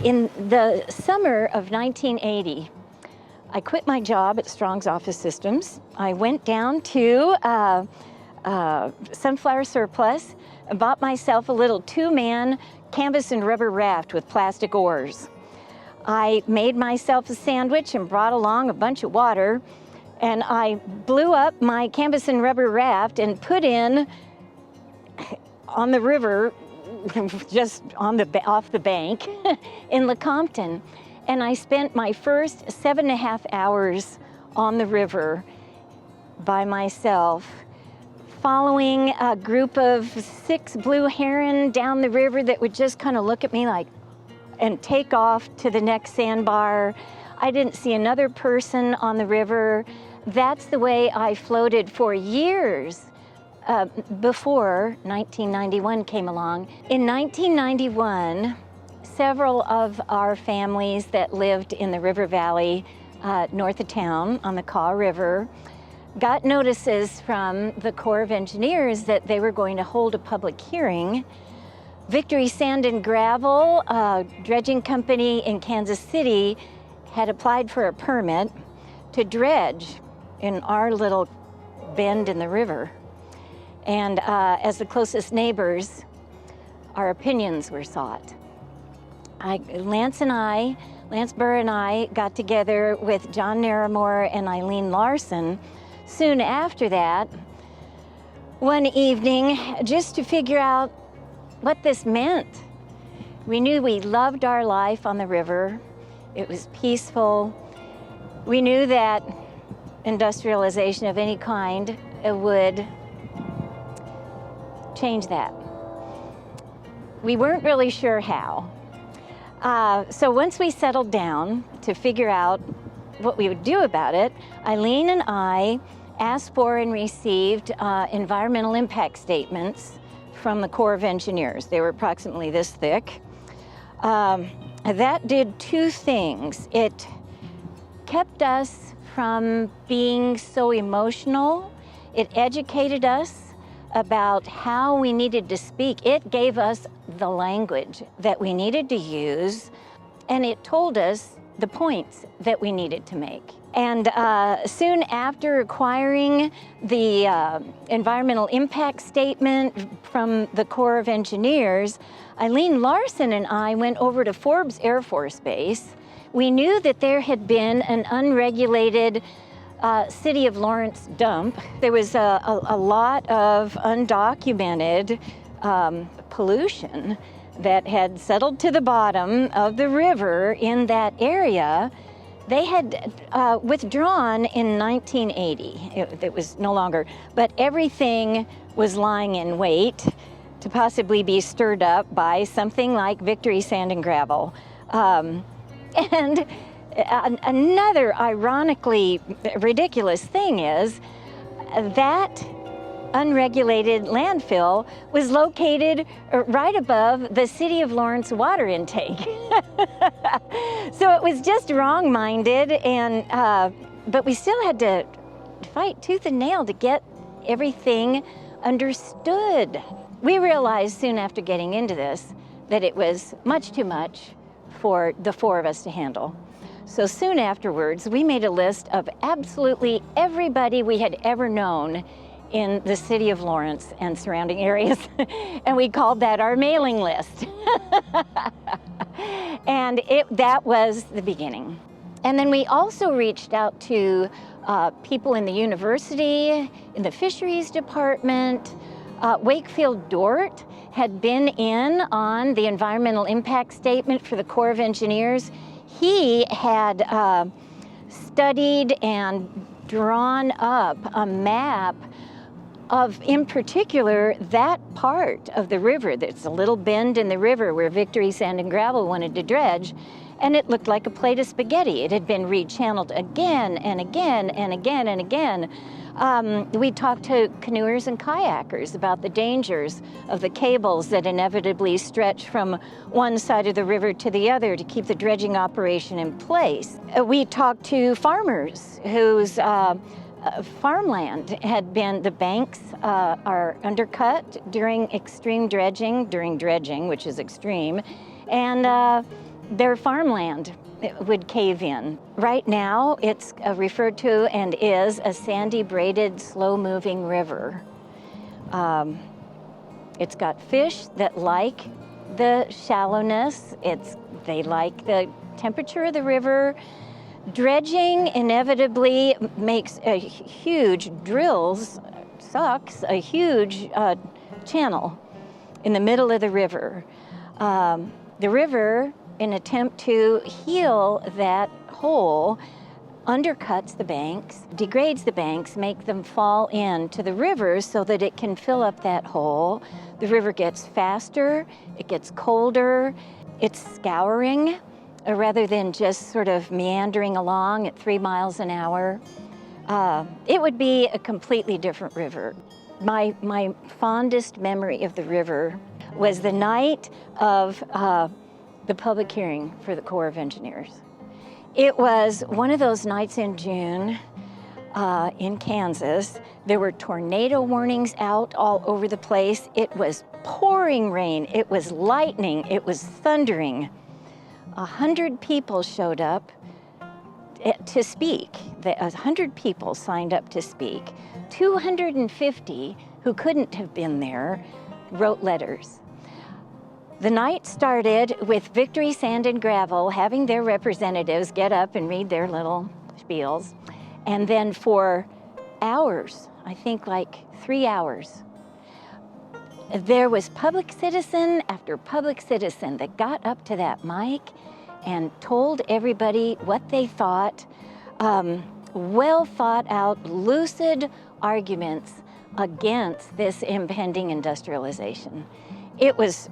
In the summer of 1980, I quit my job at Strong's Office Systems. I went down to Sunflower Surplus and bought myself a little two-man canvas and rubber raft with plastic oars. I made myself a sandwich and brought along a bunch of water, and I blew up my canvas and rubber raft and put in on the river, just off the bank in Lecompton. And I spent my first 7.5 hours on the river by myself, following a group of 6 blue heron down the river that would just kind of look at me like, and take off to the next sandbar. I didn't see another person on the river. That's the way I floated for years before 1991 came along. In 1991, several of our families that lived in the river valley north of town on the Kaw River got notices from the Corps of Engineers that they were going to hold a public hearing. Victory Sand and Gravel, a dredging company in Kansas City, had applied for a permit to dredge in our little bend in the river. And as the closest neighbors, our opinions were sought. Lance Burr and I got together with John Naramore and Eileen Larson soon after that, one evening, just to figure out what this meant. We knew we loved our life on the river. It was peaceful. We knew that industrialization of any kind would change that. We weren't really sure how. So once we settled down to figure out what we would do about it, Eileen and I asked for and received environmental impact statements from the Corps of Engineers. They were approximately this thick. That did 2 things. It kept us from being so emotional. It educated us about how we needed to speak. It gave us the language that we needed to use, and it told us the points that we needed to make. And soon after acquiring the environmental impact statement from the Corps of Engineers, Eileen Larson and I went over to Forbes Air Force Base. We knew that there had been an unregulated City of Lawrence dump. There was a lot of undocumented pollution that had settled to the bottom of the river in that area. They had withdrawn in 1980. It was no longer, but everything was lying in wait to possibly be stirred up by something like Victory Sand and Gravel. And another ironically ridiculous thing is that unregulated landfill was located right above the City of Lawrence water intake. So it was just wrong-minded, and but we still had to fight tooth and nail to get everything understood. We realized soon after getting into this that it was much too much for the 4 of us to handle. So soon afterwards, we made a list of absolutely everybody we had ever known in the City of Lawrence and surrounding areas, and we called that our mailing list. And that was the beginning. And then we also reached out to people in the university, in the fisheries department. Wakefield Dort had been in on the environmental impact statement for the Corps of Engineers. He had studied and drawn up a map of, in particular, that part of the river. That's a little bend in the river where Victory Sand and Gravel wanted to dredge, and it looked like a plate of spaghetti. It had been rechanneled again and again and again and again. We talked to canoers and kayakers about the dangers of the cables that inevitably stretch from one side of the river to the other to keep the dredging operation in place. We talked to farmers whose farmland had been, the banks are undercut during extreme dredging, which is extreme, and their farmland would cave in. Right now, it's referred to and is a sandy, braided, slow-moving river. It's got fish that like the shallowness. They like the temperature of the river. Dredging inevitably makes a huge sucks a huge channel in the middle of the river. The river, in attempt to heal that hole, undercuts the banks, degrades the banks, make them fall into the river so that it can fill up that hole. The river gets faster, it gets colder, it's scouring rather than just sort of meandering along at 3 miles an hour. It would be a completely different river. My fondest memory of the river was the night of the public hearing for the Corps of Engineers. It was one of those nights in June in Kansas. There were tornado warnings out all over the place. It was pouring rain, it was lightning, it was thundering. 100 people showed up to speak. 100 people signed up to speak. 250 who couldn't have been there wrote letters. The night started with Victory Sand and Gravel having their representatives get up and read their little spiels. And then for hours, I think like 3 hours, there was public citizen after public citizen that got up to that mic and told everybody what they thought. Well thought out, lucid arguments against this impending industrialization. It was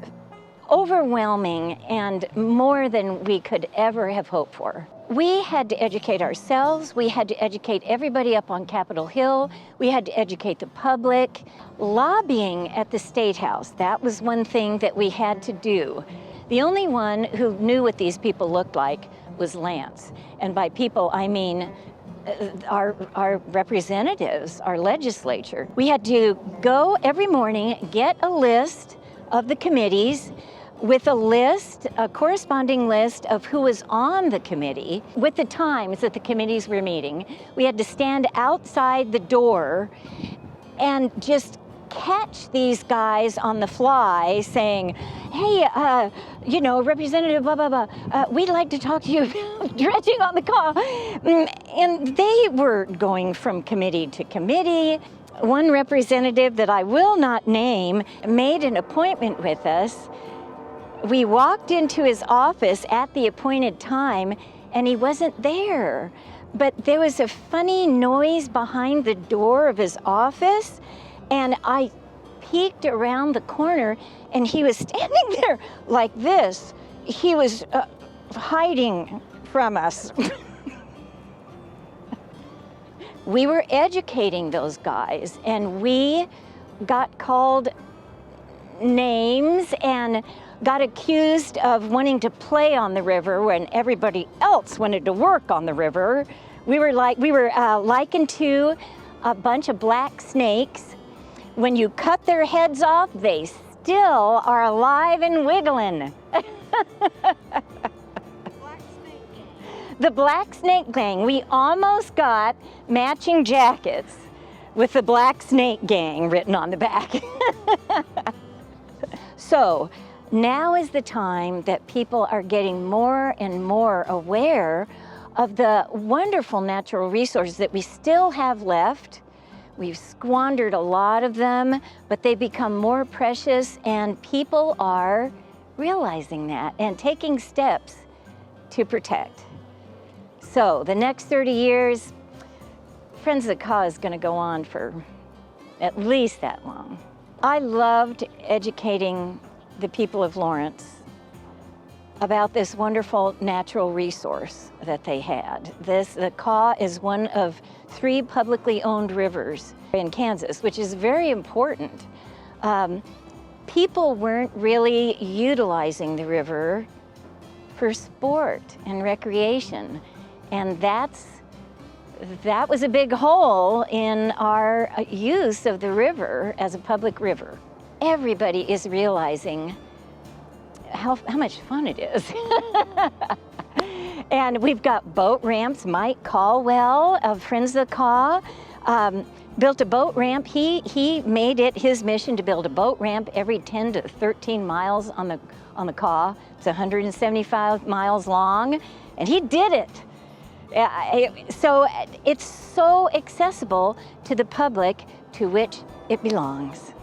overwhelming and more than we could ever have hoped for. We had to educate ourselves. We had to educate everybody up on Capitol Hill. We had to educate the public. Lobbying at the State House, that was one thing that we had to do. The only one who knew what these people looked like was Lance. And by people, I mean our representatives, our legislature. We had to go every morning, get a list of the committees with a corresponding list of who was on the committee with the times that the committees were meeting. We had to stand outside the door and just catch these guys on the fly saying, hey, Representative blah, blah, blah, we'd like to talk to you about dredging on the call. And they were going from committee to committee. One representative that I will not name made an appointment with us. We walked into his office at the appointed time and he wasn't there. But there was a funny noise behind the door of his office and I peeked around the corner and he was standing there like this. He was hiding from us. We were educating those guys and we got called names and got accused of wanting to play on the river when everybody else wanted to work on the river. We were likened to a bunch of black snakes. When you cut their heads off, they still are alive and wiggling. The Black Snake Gang. We almost got matching jackets with the Black Snake Gang written on the back. So now is the time that people are getting more and more aware of the wonderful natural resources that we still have left. We've squandered a lot of them, but they become more precious and people are realizing that and taking steps to protect. So the next 30 years, Friends of the Cause is going to go on for at least that long. I loved educating the people of Lawrence about this wonderful natural resource that they had. The Kaw is one of 3 publicly owned rivers in Kansas, which is very important. People weren't really utilizing the river for sport and recreation, and that was a big hole in our use of the river as a public river. Everybody is realizing how much fun it is. And we've got boat ramps. Mike Caldwell of Friends of the Caw built a boat ramp. He made it his mission to build a boat ramp every 10 to 13 miles on the Caw. It's 175 miles long, and he did it. So it's so accessible to the public to which it belongs.